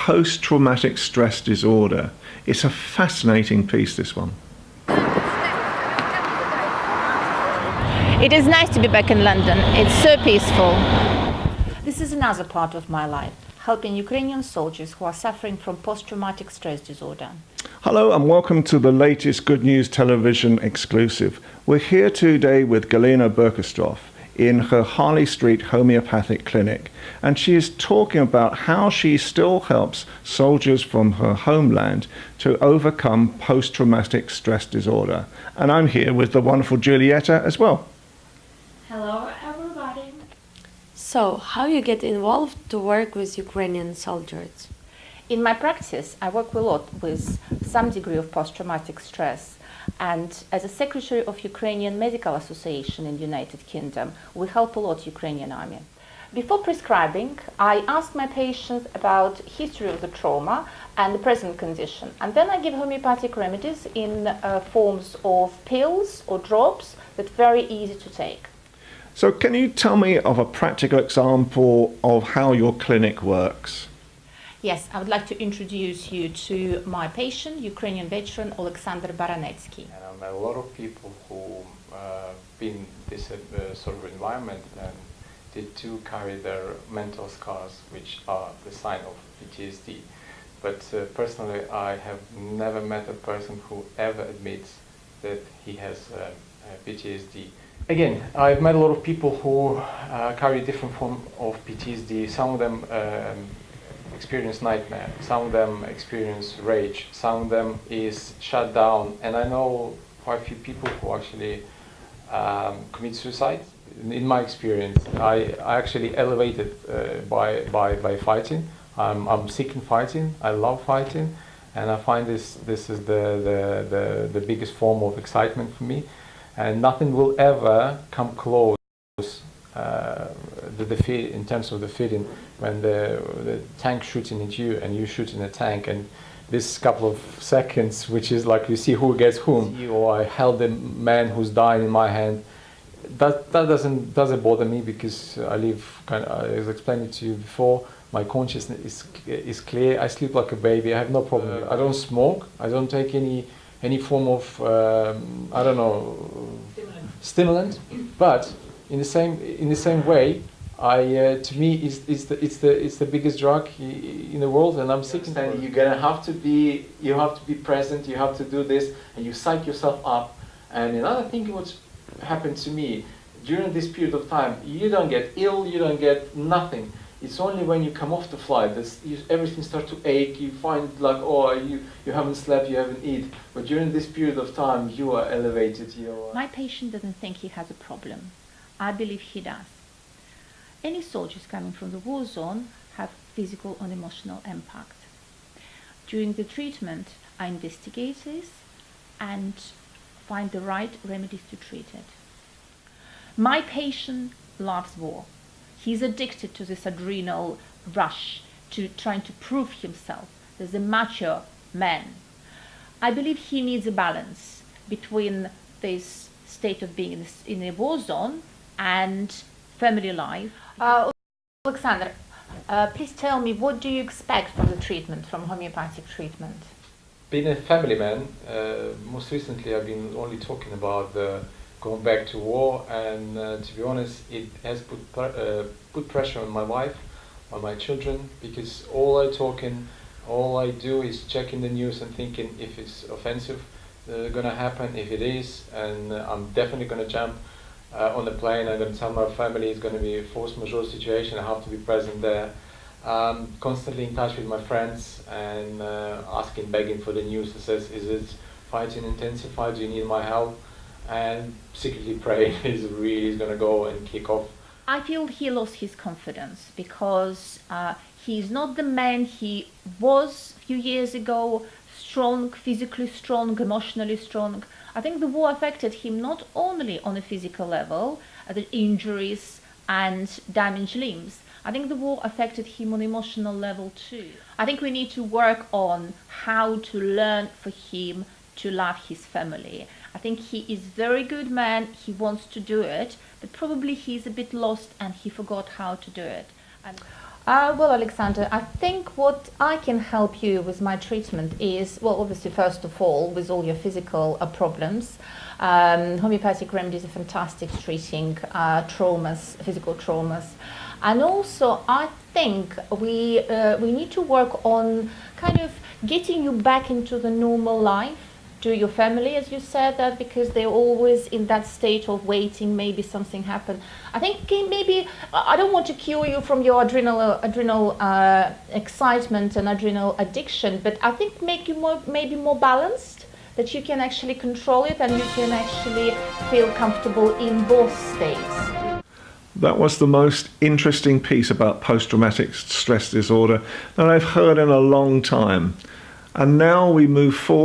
post-traumatic stress disorder. It's a fascinating piece, this one. It is nice to be back in London. It's so peaceful. This is another part of my life, helping Ukrainian soldiers who are suffering from post-traumatic stress disorder. Hello and welcome to the latest Good News Television exclusive. We're here today with Galina Boggis-Rolfe in her Harley Street homeopathic clinic, and she is talking about how she still helps soldiers from her homeland to overcome post-traumatic stress disorder. And I'm here with the wonderful Giulietta as well. Hello everybody. So, how you get involved to work with Ukrainian soldiers? In my practice, I work a lot with some degree of post-traumatic stress. And as a secretary of Ukrainian Medical Association in the United Kingdom, we help a lot Ukrainian army. Before prescribing, I ask my patients about history of the trauma and the present condition. And then I give homeopathic remedies in forms of pills or drops that are very easy to take. So can you tell me of a practical example of how your clinic works? Yes, I would like to introduce you to my patient, Ukrainian veteran Alexander Baranetsky. And I met a lot of people who been in this sort of environment and they too carry their mental scars, which are the sign of PTSD. But personally, I have never met a person who ever admits that he has PTSD. Again, I've met a lot of people who carry different form of PTSD. Some of them experience nightmare, some of them experience rage, some of them is shut down, and I know quite a few people who actually commit suicide. In my experience, I actually elevated by fighting. I'm sick in fighting. I love fighting, and I find this is the biggest form of excitement for me, and nothing will ever come close. In terms of the feeling, when the tank shooting at you and you shooting a tank, and this couple of seconds, which is like you see who gets whom, or I held the man who's dying in my hand, that doesn't bother me, because I live as I explained it to you before, my consciousness is clear. I sleep like a baby. I have no problem. I don't smoke. I don't take any form of stimulant, but in the same way, to me it's the biggest drug in the world, and I'm sick. And you have to be present. You have to do this, and you psych yourself up. And another thing, what happened to me during this period of time, you don't get ill, you don't get nothing. It's only when you come off the flight that everything starts to ache. You find like, oh, you haven't slept, you haven't eaten. But during this period of time, you are elevated. My patient doesn't think he has a problem. I believe he does. Any soldiers coming from the war zone have physical and emotional impact. During the treatment, I investigate this and find the right remedies to treat it. My patient loves war. He's addicted to this adrenal rush, to trying to prove himself as a macho man. I believe he needs a balance between this state of being in a war zone and family life. Alexander, please tell me, what do you expect from the treatment, from homeopathic treatment? Being a family man, most recently I've been only talking about going back to war, and to be honest, it has put pressure on my wife, on my children, because all I do is checking the news and thinking if it's offensive gonna happen, if it is, and I'm definitely gonna jump on the plane. I'm going to tell my family it's going to be a force majeure situation. I have to be present there. Constantly in touch with my friends and asking, begging for the news that says, is it fighting intensified? Do you need my help? And secretly praying is really going to go and kick off. I feel he lost his confidence because he's not the man he was a few years ago. Strong, physically strong, emotionally strong. I think the war affected him not only on a physical level, the injuries and damaged limbs. I think the war affected him on an emotional level too. I think we need to work on how to learn for him to love his family. I think he is a very good man, he wants to do it, but probably he's a bit lost and he forgot how to do it. And Well, Alexander, I think what I can help you with my treatment is, well, obviously, first of all, with all your physical problems. Homeopathic remedies are fantastic treating traumas, physical traumas. And also, I think we need to work on kind of getting you back into the normal life. To your family, as you said, that because they're always in that state of waiting, maybe something happened. I think maybe I don't want to cure you from your adrenal excitement and adrenal addiction, but I think make you maybe more balanced, that you can actually control it and you can actually feel comfortable in both states. That was the most interesting piece about post-traumatic stress disorder that I've heard in a long time. And now we move forward